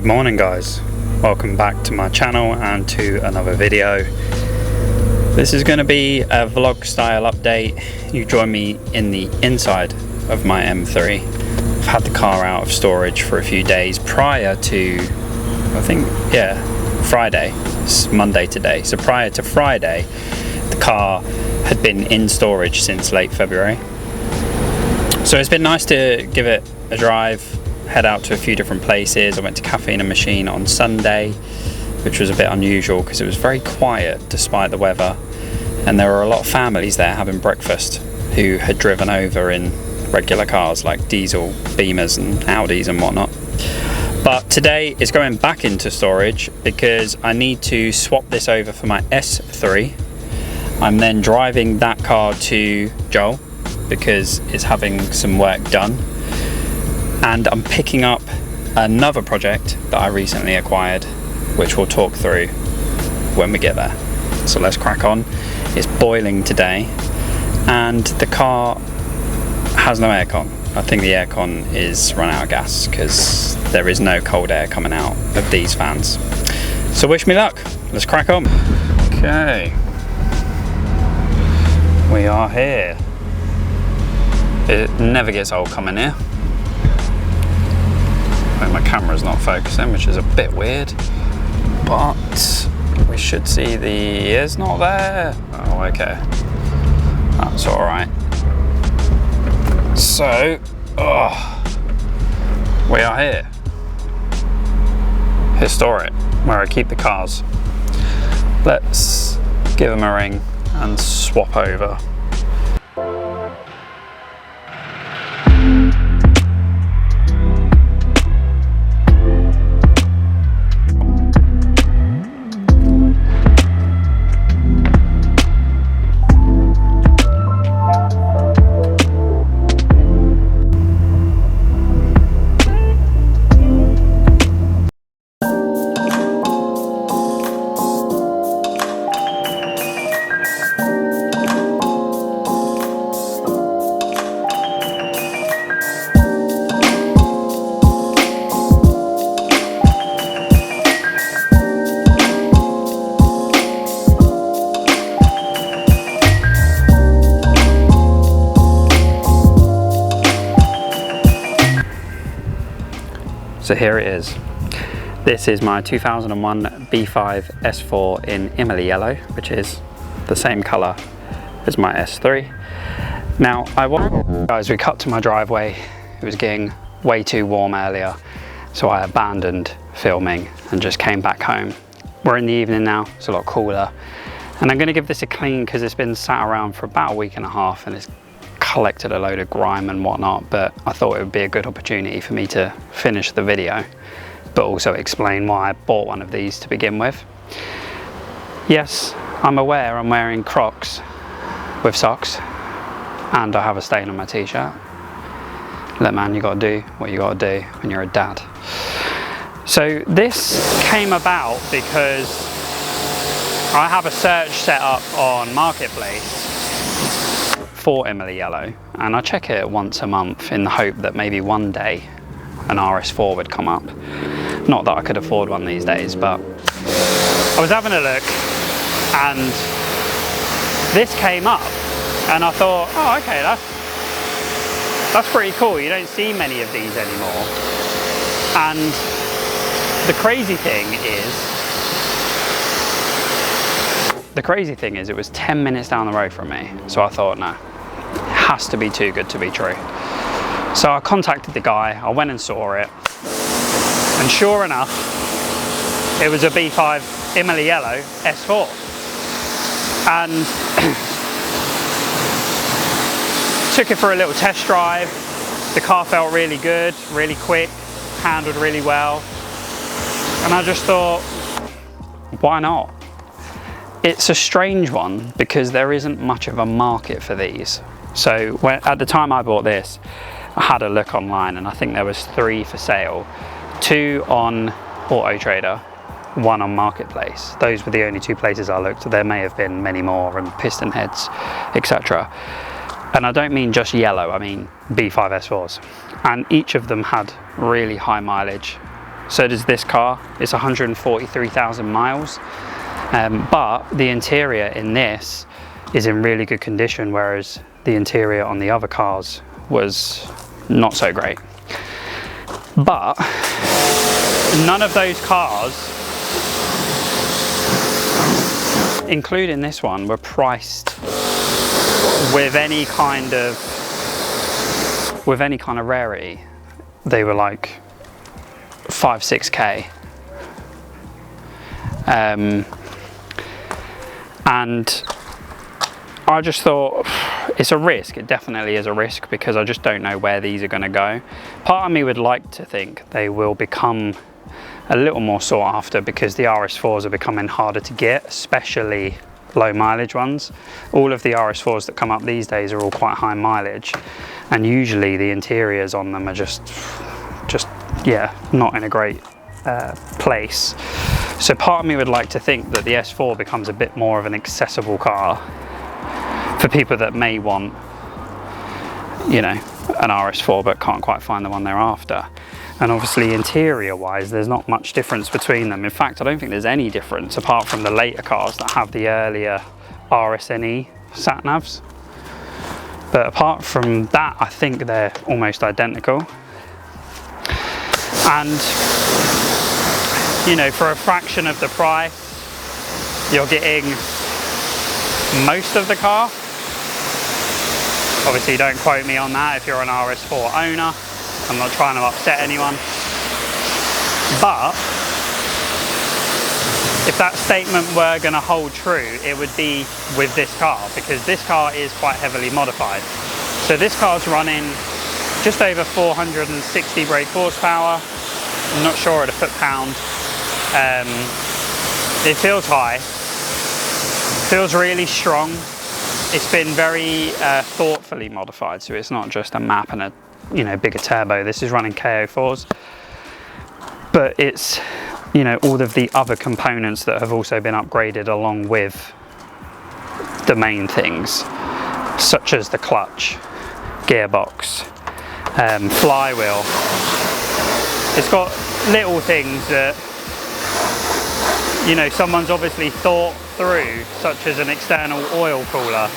Good morning guys, welcome back to my channel and to another video. This is going to be a vlog style update. You join me in the inside of my M3. I've had the car out of storage for a few days prior to, I think, Friday. It's Monday today, so prior to Friday the car had been in storage since late February. So it's been nice to give it a drive, head out to a few different places. I went to Cafe and a Machine on Sunday, which was a bit unusual because it was very quiet despite the weather, and there were a lot of families there having breakfast who had driven over in regular cars like diesel Beamers and Audis and whatnot. But today it's going back into storage because I need to swap this over for my S3. I'm then driving that car to Joel because it's having some work done, and I'm picking up another project that I recently acquired, which we'll talk through when we get there. So let's crack on. It's boiling today and the car has no aircon. I think the aircon is run out of gas because there is no cold air coming out of these fans. So wish me luck, let's crack on. Okay, we are here. It never gets old coming here. I think my camera's not focusing, which is a bit weird, but we should see it's not there. Oh, okay, that's all right. So, we are here. Historit, where I keep the cars. Let's give them a ring and swap over. So here it is. This is my 2001 B5 S4 in Imola Yellow, which is the same colour as my S3. Now, guys, we cut to my driveway. It was getting way too warm earlier, so I abandoned filming and just came back home. We're in the evening now, it's a lot cooler. And I'm gonna give this a clean because it's been sat around for about a week and a half and it's collected a load of grime and whatnot, but I thought it would be a good opportunity for me to finish the video, but also explain why I bought one of these to begin with. Yes, I'm aware I'm wearing Crocs with socks and I have a stain on my t-shirt. Look man, you gotta do what you gotta do when you're a dad. So this came about because I have a search set up on Marketplace for Imola Yellow, and I check it once a month in the hope that maybe one day an RS4 would come up. Not that I could afford one these days, but I was having a look and this came up and I thought, oh okay, that's pretty cool. You don't see many of these anymore. And the crazy thing is it was 10 minutes down the road from me, so I thought, no, has to be too good to be true. So I contacted the guy, I went and saw it, and sure enough, it was a B5 Imola Yellow S4. And took it for a little test drive. The car felt really good, really quick, handled really well. And I just thought, why not? It's a strange one because there isn't much of a market for these. So at the time I bought this, I had a look online and I think there was 3 for sale, 2 on Auto Trader, 1 on Marketplace. Those were the only 2 places I looked. There may have been many more, and piston heads, etc. And I don't mean just yellow, I mean B5 S4s. And each of them had really high mileage, So does this car. It's 143,000 miles. But the interior in this is in really good condition, whereas the interior on the other cars was not so great. But none of those cars, including this one, were priced with any kind of rarity. They were like 5-6K. And I just thought it's a risk. It definitely is a risk, because I just don't know where these are going to go. Part of me would like to think they will become a little more sought after, because the RS4s are becoming harder to get, especially low mileage ones. All of the RS4s that come up these days are all quite high mileage, and usually the interiors on them are just yeah, not in a great place. So part of me would like to think that the S4 becomes a bit more of an accessible car for people that may want, you know, an RS4 but can't quite find the one they're after. And obviously interior wise, there's not much difference between them. In fact, I don't think there's any difference apart from the later cars that have the earlier RSNE sat-navs. But apart from that, I think they're almost identical. And, you know, for a fraction of the price, you're getting most of the car. Obviously, don't quote me on that if you're an RS4 owner. I'm not trying to upset anyone. But if that statement were going to hold true, it would be with this car, because this car is quite heavily modified. So this car's running just over 460 brake horsepower. I'm not sure at a foot-pound. It feels high. Feels really strong. It's been very thoughtfully modified, so it's not just a map and a, you know, bigger turbo. This is running KO4s, but it's, you know, all of the other components that have also been upgraded along with the main things, such as the clutch, gearbox, flywheel. It's got little things that, you know, someone's obviously thought through, such as an external oil cooler,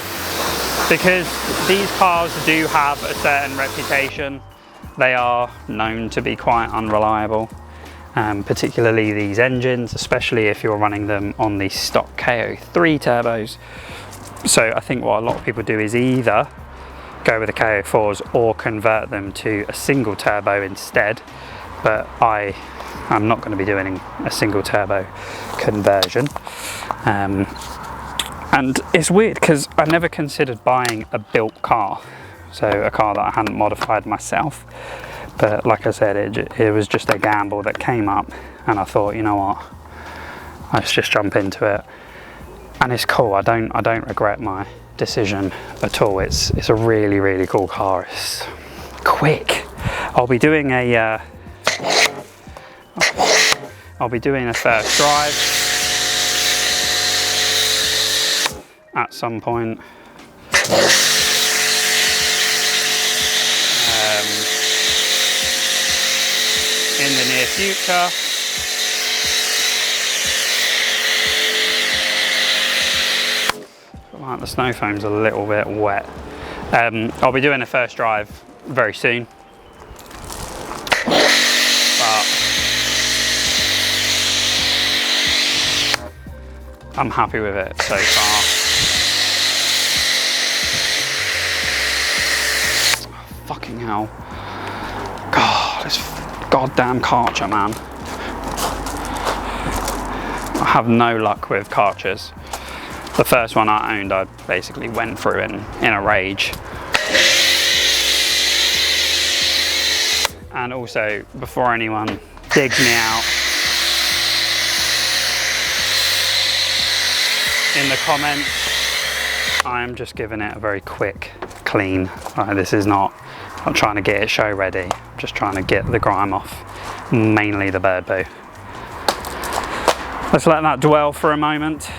because these cars do have a certain reputation. They are known to be quite unreliable, particularly these engines, especially if you're running them on the stock KO3 turbos. So I think what a lot of people do is either go with the KO4s or convert them to a single turbo instead, but I'm not going to be doing a single turbo conversion. And it's weird because I never considered buying a built car, so a car that I hadn't modified myself. But like I said, it was just a gamble that came up, and I thought, you know what, let's just jump into it. And it's cool. I don't regret my decision at all. It's a really, really cool car. It's quick. I'll be doing a first drive at some point. In the near future. Like the snow foam's a little bit wet. I'll be doing a first drive very soon. But I'm happy with it so far. Fucking hell. God, this goddamn Karcher, man. I have no luck with Karchers. The first one I owned, I basically went through in a rage. And also, before anyone digs me out in the comments, I am just giving it a very quick clean. This is not, I'm trying to get it show ready. I'm just trying to get the grime off, mainly the bird poo. Let's let that dwell for a moment.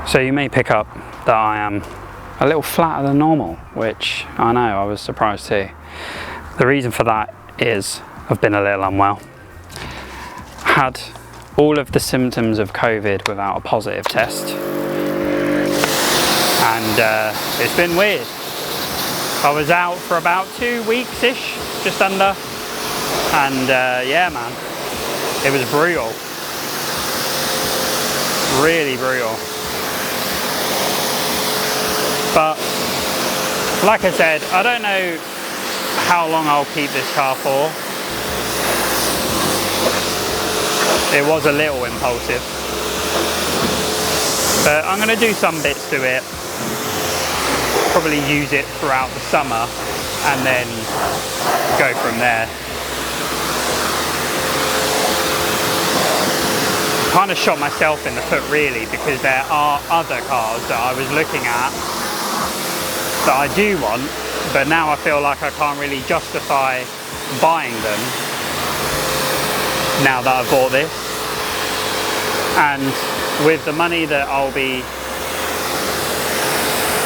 So you may pick up that I am a little flatter than normal, which I know, I was surprised too. The reason for that is I've been a little unwell. Had all of the symptoms of COVID without a positive test, and it's been weird. I was out for about 2 weeks-ish, just under, and yeah man, it was brutal. Really brutal. But like I said, I don't know how long I'll keep this car for. It was a little impulsive, but I'm going to do some bits to it, probably use it throughout the summer and then go from there. Kind of shot myself in the foot really, because there are other cars that I was looking at that I do want, but now I feel like I can't really justify buying them now that I've bought this. And with the money that I'll be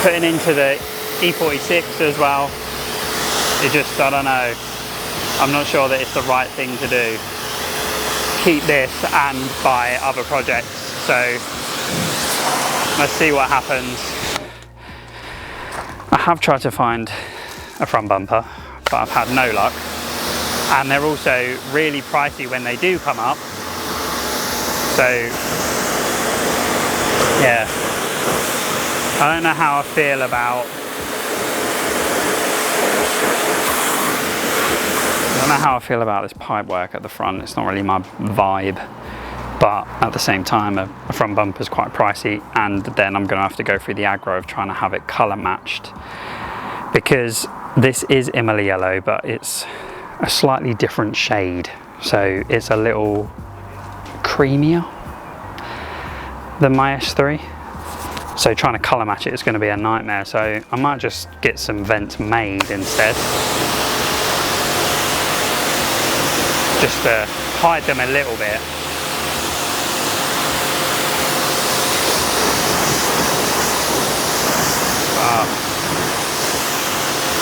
putting into the E46 as well, it just, I don't know, I'm not sure that it's the right thing to do. Keep this and buy other projects, so let's see what happens. I have tried to find a front bumper, but I've had no luck, and they're also really pricey when they do come up, so yeah, I don't know how I feel about this pipe work at the front. It's not really my vibe, but at the same time a front bumper is quite pricey, and then I'm going to have to go through the aggro of trying to have it colour matched, because this is Imola Yellow but it's a slightly different shade, so it's a little creamier than my S3, so trying to colour match it is going to be a nightmare. So I might just get some vents made instead, just to hide them a little bit.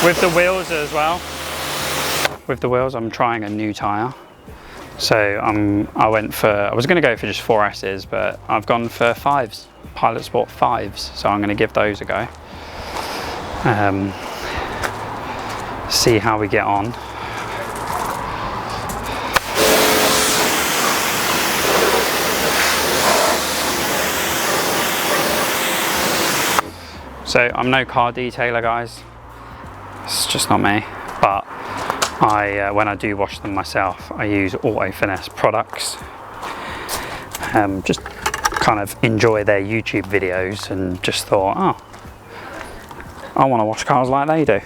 With the wheels as well, I'm trying a new tyre. So I was going to go for just 4S's, but I've gone for 5s, Pilot Sport 5s, so I'm going to give those a go. See how we get on. So I'm no car detailer, guys. It's just not me. But when I do wash them myself, I use Auto Finesse products. Just kind of enjoy their YouTube videos, and just thought, oh, I want to wash cars like they do.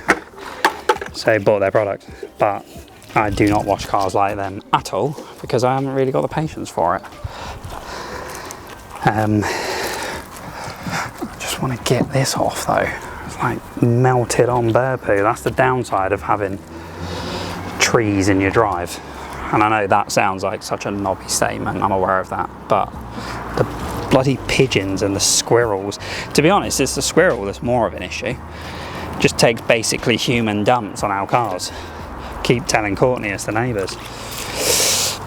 So bought their product, but I do not wash cars like them at all, because I haven't really got the patience for it. I just want to get this off though. It's like melted on bird poo. That's the downside of having trees in your drive. And I know that sounds like such a knobby statement, I'm aware of that, but the bloody pigeons and the squirrels, to be honest, it's the squirrel that's more of an issue. Just takes basically human dumps on our cars. Keep telling Courtney it's the neighbours.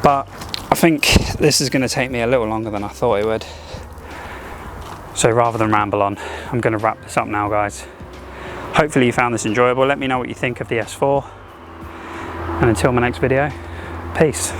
But I think this is going to take me a little longer than I thought it would. So rather than ramble on, I'm going to wrap this up now, guys. Hopefully you found this enjoyable. Let me know what you think of the S4. And until my next video, peace.